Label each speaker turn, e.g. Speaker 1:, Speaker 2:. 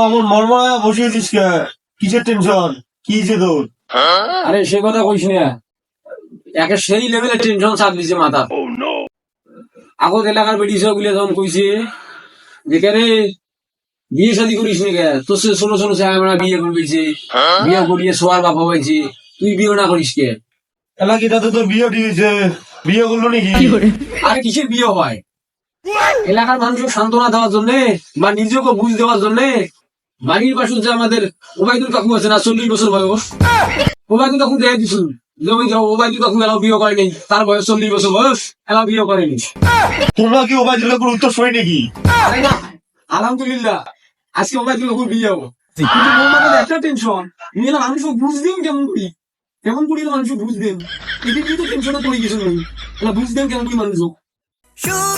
Speaker 1: অমন মরমরা বসিয়েছিস কে? কিসের টেনশন? কি যে তোর?
Speaker 2: আরে সে কথা কইস না, একে সেই লেভেলের টেনশন চাপ দিছে মাথা। আগত এলাকার বেটি গুলো যখন কইছে যে কে রে বিয়ে শাদী করিস নি কে, তোর সে ছোট ছোট ছেলে আমরা বিয়ে করবেছে, বিয়ে করিয়ে সোয়ার বাপ হয়েছে, তুই বিয়ে না করিস কে?
Speaker 1: এলাকিটাতে তোর বিয়ে দিয়েছে, বিয়ে করলো নাকি?
Speaker 2: আরে কিসের বিয়ে হয়? এলাকার মানুষকে সান্ত্বনা দেওয়ার জন্য বা নিজেকে বুঝ দেওয়ার জন্য বাড়ির পাশে যে আমাদের ওবায়দুল কাকু আছে না, 40 বছর বয়স, ওবায়দুল কাকু দেখে দিছিল জমি ওবায়দুল কাকু এলাও বিয়ে করেনি, তার বয়স 40 বছর বয়স, এলাও বিয়ে করেনি।
Speaker 1: তোমরা কি ওবায়দুল কাকুর উত্তর শুনি নাকি?
Speaker 2: আরে না, আলহামদুলিল্লাহ আজকে ওবায়দুল কাকুর বিয়ে হবো, কিন্তু মোর মাথায় একটা টেনশন, মেয়েরা মানুষ বুঝ দিন কেমন করি, কেমন করি মানুষ বুঝ দেন, এদিকে তো টেনশনে পড়ে গেছিল, বুঝ দেন কেমন করি মানুষ।
Speaker 3: সুখ